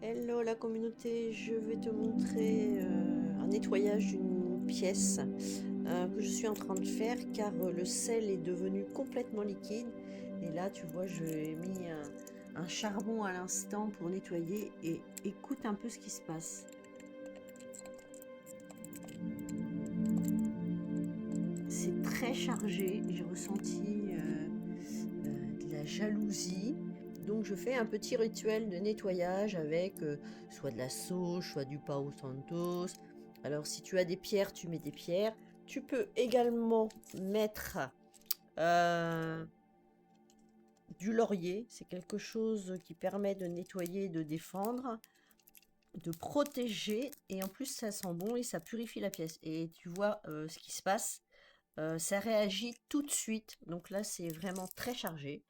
Hello la communauté, je vais te montrer un nettoyage d'une pièce que je suis en train de faire car le sel est devenu complètement liquide. Et là tu vois, j'ai mis un charbon à l'instant pour nettoyer et écoute un peu ce qui se passe. C'est très chargé, j'ai ressenti de la jalousie. Donc je fais un petit rituel de nettoyage avec soit de la sauge, soit du Palo Santos. Alors si tu as des pierres, tu mets des pierres. Tu peux également mettre euh, du laurier. C'est quelque chose qui permet de nettoyer, de défendre, de protéger. Et en plus ça sent bon et ça purifie la pièce. Et tu vois ce qui se passe. Ça réagit tout de suite. Donc là c'est vraiment très chargé.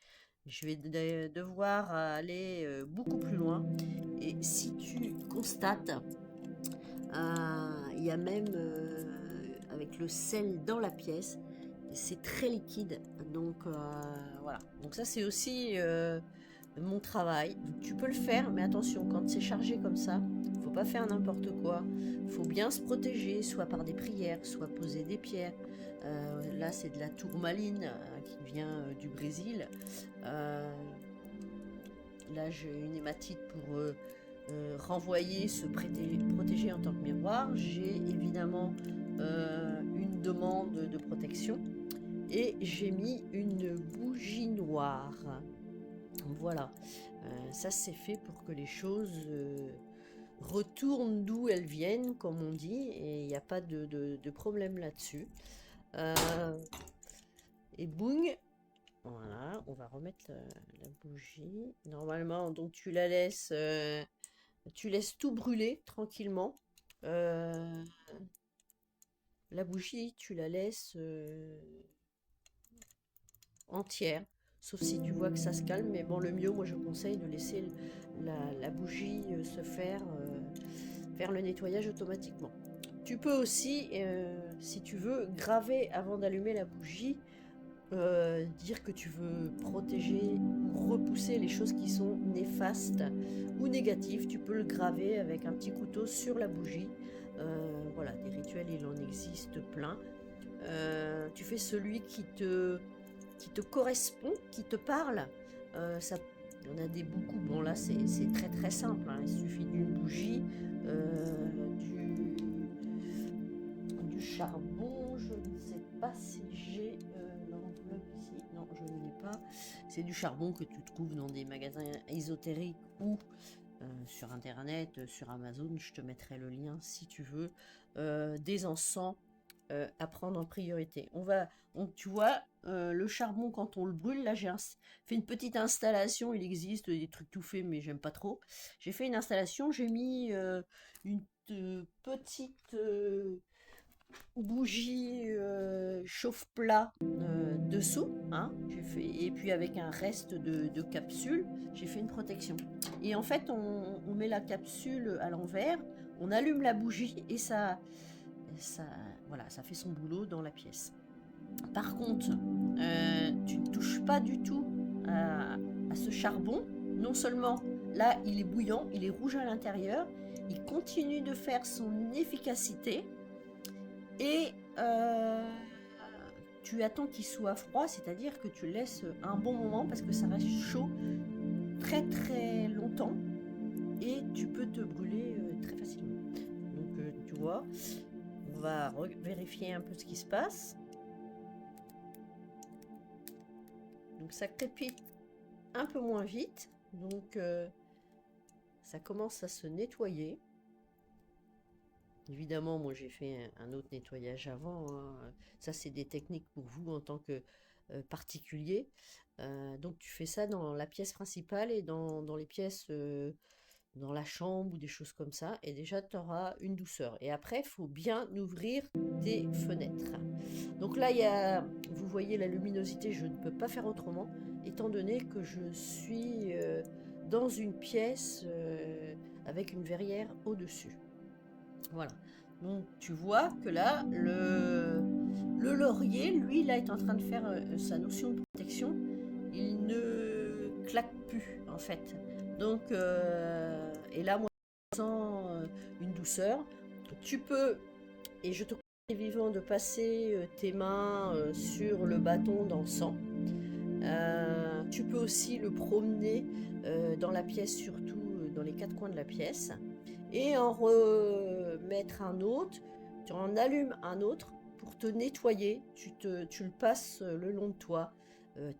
Je vais devoir aller beaucoup plus loin. Et si tu constates, il y a même avec le sel dans la pièce, c'est très liquide. Donc voilà. Donc ça c'est aussi mon travail. Donc, tu peux le faire, mais attention, quand c'est chargé comme ça, faut pas faire n'importe quoi. Faut bien se protéger, soit par des prières, soit poser des pierres. Là c'est de la tourmaline qui vient du Brésil. Euh, Là, j'ai une hématite pour renvoyer, se protéger en tant que miroir. J'ai évidemment une demande de protection et j'ai mis une bougie noire. Voilà, ça c'est fait pour que les choses retournent d'où elles viennent, comme on dit, et il n'y a pas de problème là-dessus. Euh, et boum, voilà, on va remettre la bougie. Normalement, donc tu laisses tout brûler tranquillement. Euh, la bougie, tu la laisses entière, sauf si tu vois que ça se calme. Mais bon, le mieux, moi, je conseille de laisser la bougie se faire le nettoyage automatiquement. Tu peux aussi, si tu veux, graver avant d'allumer la bougie dire que tu veux protéger ou repousser les choses qui sont néfastes ou négatives. Tu peux le graver avec un petit couteau sur la bougie. Voilà, des rituels, il en existe plein. Tu fais celui qui te correspond, qui te parle. Ça, il y en a des beaucoup. Bon, là, c'est très très simple, hein. Il suffit d'une bougie, du charbon. Je ne sais pas si j'ai l'enveloppe ici. Non, je ne l'ai pas. C'est du charbon que tu trouves dans des magasins ésotériques ou sur internet, sur Amazon. Je te mettrai le lien si tu veux. Des encens à prendre en priorité. Tu vois, le charbon quand on le brûle, là j'ai fait une petite installation. Il existe des trucs tout faits, mais j'aime pas trop. J'ai fait une installation. J'ai mis une petite bougie chauffe-plat dessous, hein, et puis avec un reste de capsule, j'ai fait une protection. Et en fait, on met la capsule à l'envers, on allume la bougie et ça, voilà, ça fait son boulot dans la pièce. Par contre, tu ne touches pas du tout à ce charbon. Non seulement là, il est bouillant, il est rouge à l'intérieur, il continue de faire son efficacité et tu attends qu'il soit froid, c'est-à-dire que tu laisses un bon moment parce que ça reste chaud très très longtemps et tu peux te brûler très facilement. Donc tu vois, on va vérifier un peu ce qui se passe. Donc ça crépite un peu moins vite, donc ça commence à se nettoyer. Évidemment, moi j'ai fait un autre nettoyage avant, hein. Ça, c'est des techniques pour vous en tant que particulier. Donc tu fais ça dans la pièce principale et dans les pièces, dans la chambre ou des choses comme ça. Et déjà, tu auras une douceur. Et après, il faut bien ouvrir tes fenêtres. Donc là, vous voyez la luminosité, je ne peux pas faire autrement, étant donné que je suis dans une pièce avec une verrière au-dessus. Voilà. Donc tu vois que là, le laurier, lui, là, est en train de faire sa notion de protection. Il ne claque plus, en fait. Donc, et là, moi, je sens une douceur. Tu peux, et je te conseille vivant de passer tes mains sur le bâton d'encens. Tu peux aussi le promener dans la pièce, surtout dans les quatre coins de la pièce, et en remettre un autre. Tu en allumes un autre pour te nettoyer. Tu le passes le long de toi,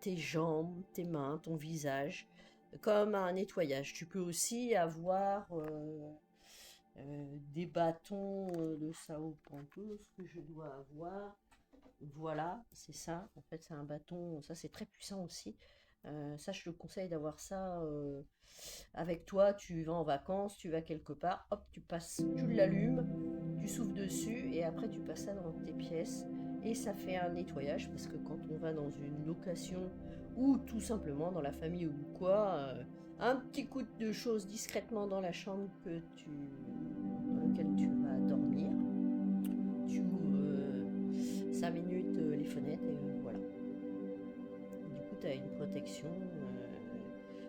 tes jambes, tes mains, ton visage, comme un nettoyage. Tu peux aussi avoir des bâtons de Sao Paulo, ce que je dois avoir. Voilà, c'est ça. En fait, c'est un bâton. Ça, c'est très puissant aussi. Ça, je te conseille d'avoir ça avec toi. Tu vas en vacances, tu vas quelque part, hop, tu l'allumes, tu souffles dessus et après tu passes ça dans tes pièces et ça fait un nettoyage parce que quand on va dans une location ou tout simplement dans la famille ou quoi, un petit coup de choses discrètement dans la chambre dans laquelle tu vas dormir. Tu ouvres 5 minutes les fenêtres et voilà. Du coup, tu as une protection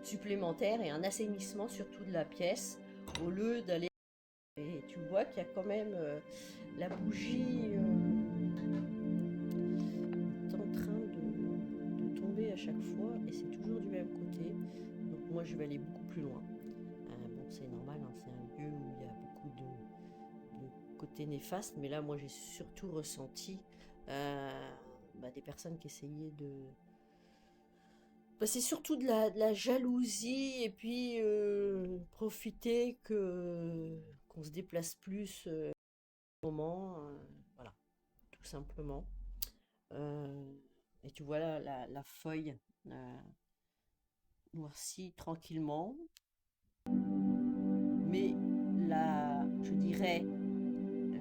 supplémentaire et un assainissement surtout de la pièce au lieu d'aller. Et tu vois qu'il y a quand même la bougie est en train de tomber à chaque fois et c'est toujours du même côté. Donc moi je vais aller beaucoup plus loin. Bon c'est normal, hein, c'est un lieu où il y a beaucoup de côtés néfastes, mais là moi j'ai surtout ressenti des personnes qui essayaient de. Bah, c'est surtout de la jalousie et puis profiter qu'on se déplace plus au moment, voilà, tout simplement. Euh, et tu vois là, la feuille noircie tranquillement, mais je dirais,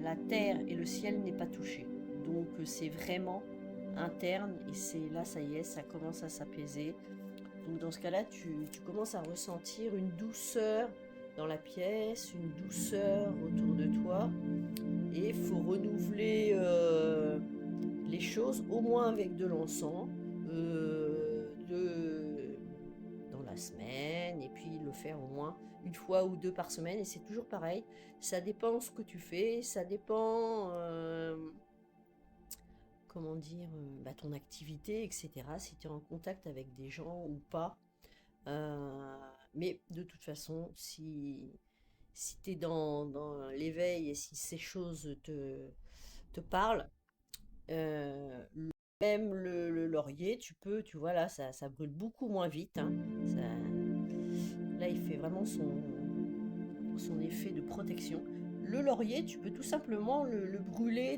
la terre et le ciel n'est pas touché. Donc c'est vraiment interne et c'est là, ça y est, ça commence à s'apaiser. Donc dans ce cas-là, tu commences à ressentir une douceur dans la pièce, une douceur autour de toi. Et il faut renouveler les choses, au moins avec de l'encens, dans la semaine, et puis le faire au moins une fois ou deux par semaine. Et c'est toujours pareil, ça dépend ce que tu fais, ça dépend, comment dire, ton activité, etc. Si tu es en contact avec des gens ou pas. Euh, mais de toute façon, si tu es dans l'éveil et si ces choses te parlent, euh, même le laurier, tu vois là, ça brûle beaucoup moins vite, hein. Là, il fait vraiment son effet de protection. Le laurier, tu peux tout simplement le brûler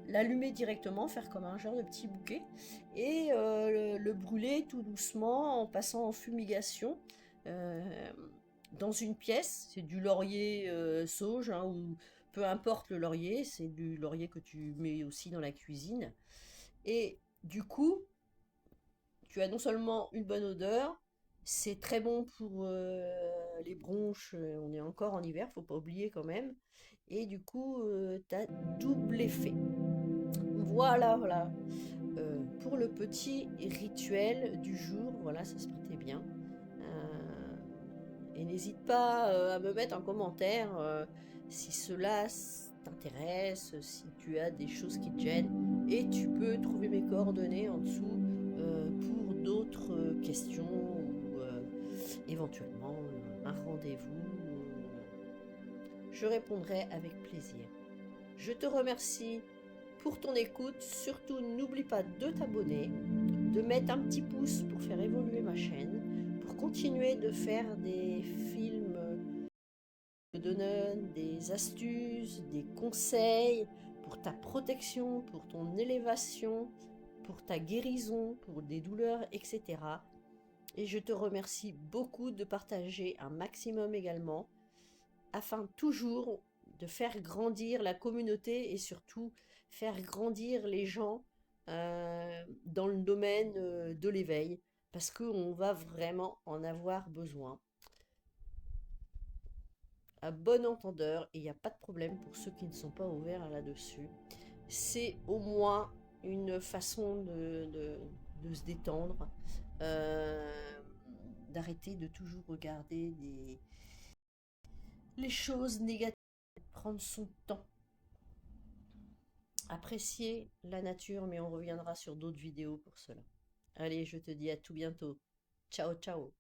l'allumer directement, faire comme un genre de petit bouquet, et le brûler tout doucement en passant en fumigation euh, dans une pièce. C'est du laurier sauge, hein, ou peu importe le laurier, c'est du laurier que tu mets aussi dans la cuisine. Et du coup, tu as non seulement une bonne odeur, c'est très bon pour les bronches, on est encore en hiver, faut pas oublier quand même. Et du coup, tu as double effet. Voilà, voilà. Pour le petit rituel du jour, voilà, ça se prêtait bien. Et n'hésite pas à me mettre en commentaire si cela t'intéresse, si tu as des choses qui te gênent. Et tu peux trouver mes coordonnées en dessous pour d'autres questions ou éventuellement un rendez-vous. Je répondrai avec plaisir. Je te remercie pour ton écoute. Surtout, n'oublie pas de t'abonner, de mettre un petit pouce pour faire évoluer ma chaîne, pour continuer de faire des films, de donner des astuces, des conseils pour ta protection, pour ton élévation, pour ta guérison, pour des douleurs, etc. Et je te remercie beaucoup de partager un maximum également, afin toujours de faire grandir la communauté et surtout faire grandir les gens dans le domaine de l'éveil, parce qu'on va vraiment en avoir besoin. À bon entendeur, et il n'y a pas de problème pour ceux qui ne sont pas ouverts là-dessus. C'est au moins une façon de se détendre, euh, d'arrêter de toujours regarder les choses négatives, prendre son temps, apprécier la nature, mais on reviendra sur d'autres vidéos pour cela. Allez, je te dis à tout bientôt. Ciao, ciao.